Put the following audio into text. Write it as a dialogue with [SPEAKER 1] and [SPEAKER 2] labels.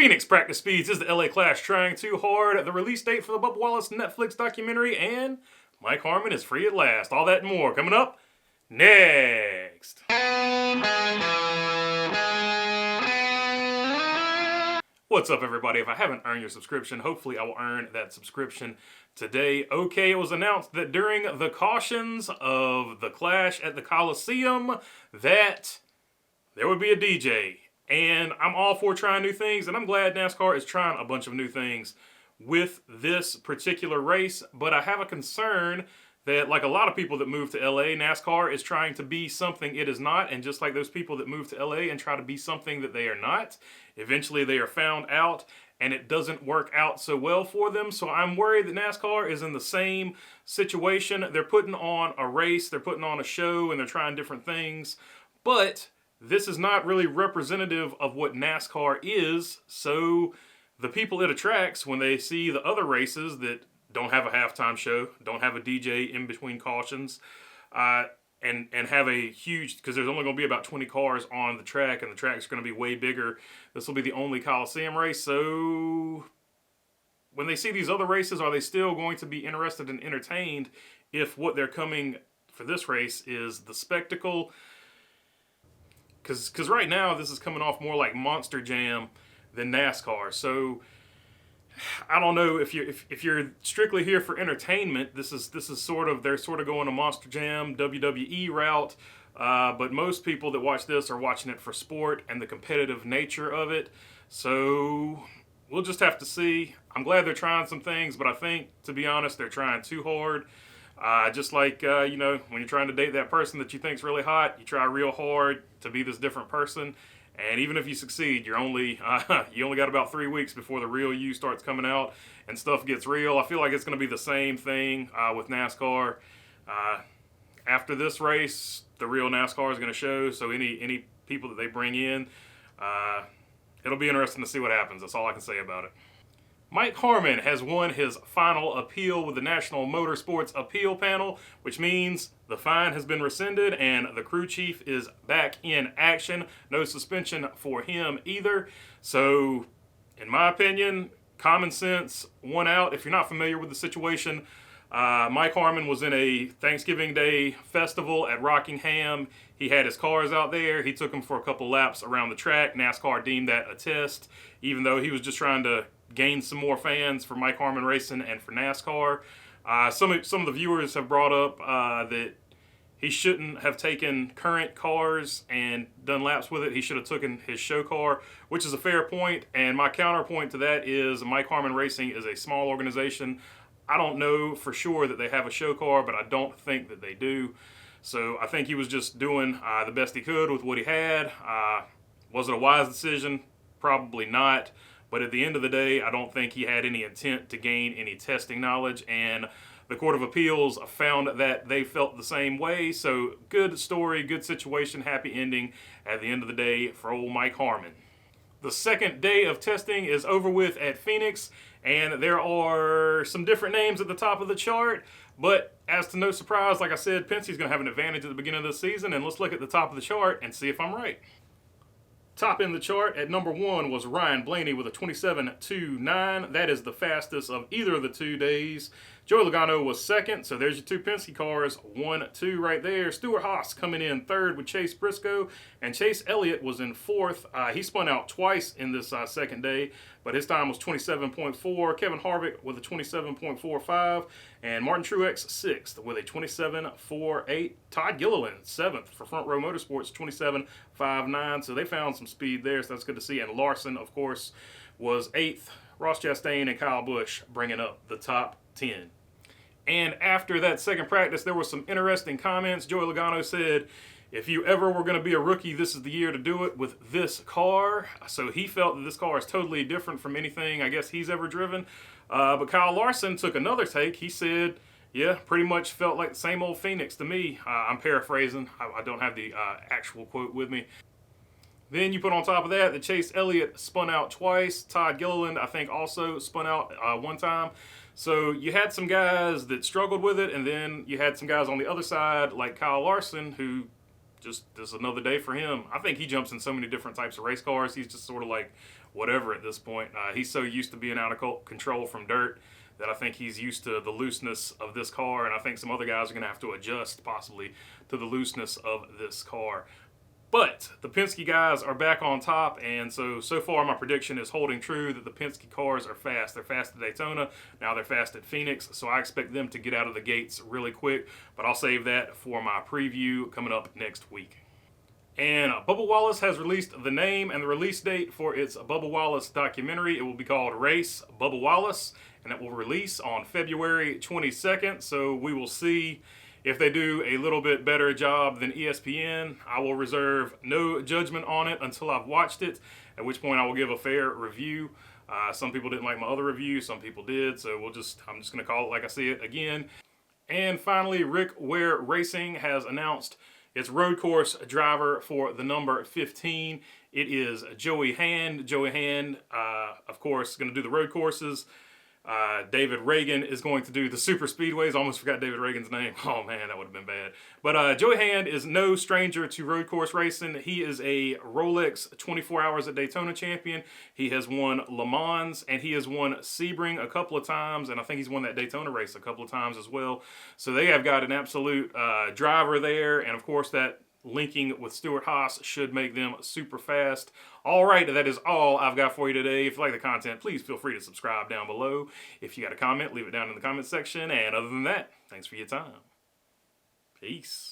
[SPEAKER 1] Phoenix Practice Speeds is the LA Clash Trying Too Hard, the release date for the Bubba Wallace Netflix documentary, and Mike Harmon is free at last. All that and more coming up next. What's up, everybody? If I haven't earned your subscription, hopefully I will earn that subscription today. Okay, it was announced that during the cautions of the Clash at the Coliseum that there would be a DJ. And I'm all for trying new things, and I'm glad NASCAR is trying a bunch of new things with this particular race. But I have a concern that, like a lot of people that move to LA, NASCAR is trying to be something it is not. And just like those people that move to LA and try to be something that they are not, eventually they are found out and it doesn't work out so well for them. So I'm worried that NASCAR is in the same situation. They're putting on a race, they're putting on a show, and they're trying different things. But this is not really representative of what NASCAR is. So the people it attracts when they see the other races that don't have a halftime show, don't have a DJ in between cautions, and have a huge, because there's only going to be about 20 cars on the track, and the track's going to be way bigger. This will be the only Coliseum race. So when they see these other races, are they still going to be interested and entertained if what they're coming for this race is the spectacle? Because right now this is coming off more like Monster Jam than NASCAR. So I don't know if you're strictly here for entertainment. This is sort of, they're sort of going a Monster Jam WWE route. But most people that watch this are watching it for sport and the competitive nature of it. So we'll just have to see. I'm glad they're trying some things, but I think, to be honest, they're trying too hard. Just like, when you're trying to date that person that you think's really hot, you try real hard to be this different person. And even if you succeed, you only got about 3 weeks before the real you starts coming out and stuff gets real. I feel like it's going to be the same thing with NASCAR. After this race, the real NASCAR is going to show. So any people that they bring in, it'll be interesting to see what happens. That's all I can say about it. Mike Harmon has won his final appeal with the National Motorsports Appeal Panel, which means the fine has been rescinded and the crew chief is back in action. No suspension for him either. So, in my opinion, common sense won out. If you're not familiar with the situation, Mike Harmon was in a Thanksgiving Day festival at Rockingham. He had his cars out there. He took them for a couple laps around the track. NASCAR deemed that a test, even though he was just trying to gain some more fans for Mike Harmon Racing and for NASCAR. Some of the viewers have brought up that he shouldn't have taken current cars and done laps with it. He should have taken his show car, which is a fair point. And my counterpoint to that is Mike Harmon Racing is a small organization. I don't know for sure that they have a show car, but I don't think that they do. So I think he was just doing the best he could with what he had. Was it a wise decision? Probably not. But at the end of the day, I don't think he had any intent to gain any testing knowledge. And the Court of Appeals found that they felt the same way. So good story, good situation, happy ending at the end of the day for old Mike Harmon. The second day of testing is over with at Phoenix. And there are some different names at the top of the chart. But as to no surprise, like I said, Penske's going to have an advantage at the beginning of the season. And let's look at the top of the chart and see if I'm right. Top in the chart at number 1 was Ryan Blaney with a 27.29. That is the fastest of either of the 2 days. Joey Logano was second, so there's your 2 Penske cars, 1-2 right there. Stuart Haas coming in third with Chase Briscoe, and Chase Elliott was in fourth. He spun out twice in this second day, but his time was 27.4. Kevin Harvick with a 27.45, and Martin Truex sixth with a 27.48. Todd Gilliland seventh for Front Row Motorsports, 27.59. So they found some speed there, so that's good to see. And Larson, of course, was eighth. Ross Chastain and Kyle Busch bringing up the top 10. And after that second practice, there were some interesting comments. Joey Logano said, if you ever were going to be a rookie, this is the year to do it with this car. So he felt that this car is totally different from anything I guess he's ever driven. But Kyle Larson took another take. He said, yeah, pretty much felt like the same old Phoenix to me. I'm paraphrasing. I don't have the actual quote with me. Then you put on top of that that Chase Elliott spun out twice. Todd Gilliland, I think, also spun out one time. So you had some guys that struggled with it, and then you had some guys on the other side like Kyle Larson who just another day for him. I think he jumps in so many different types of race cars. He's just sort of like whatever at this point. He's so used to being out of control from dirt that I think he's used to the looseness of this car, and I think some other guys are going to have to adjust possibly to the looseness of this car. But the Penske guys are back on top, and so far my prediction is holding true that the Penske cars are fast. They're fast at Daytona, now they're fast at Phoenix, so I expect them to get out of the gates really quick, but I'll save that for my preview coming up next week. And Bubba Wallace has released the name and the release date for its Bubba Wallace documentary. It will be called Race Bubba Wallace, and it will release on February 22nd, so we will see if they do a little bit better job than ESPN. I will reserve no judgment on it until I've watched it, at which point I will give a fair review. Some people didn't like my other review, some people did, so I'm just going to call it like I see it again. And finally, Ware Racing has announced its road course driver for the number 15. It is Joey Hand. Joey Hand, of course, going to do the road courses. David Reagan is going to do the super speedways. Almost forgot David Reagan's name. Oh man, that would have been bad. But Joey Hand is no stranger to road course racing. He is a Rolex 24 Hours at Daytona champion. He has won Le Mans, and he has won Sebring a couple of times, and I think he's won that Daytona race a couple of times as well. So they have got an absolute driver there, and of course that linking with Stewart Haas should make them super fast. All right, that is all I've got for you today. If you like the content, please feel free to subscribe down below. If you got a comment, leave it down in the comment section. And other than that, thanks for your time. Peace.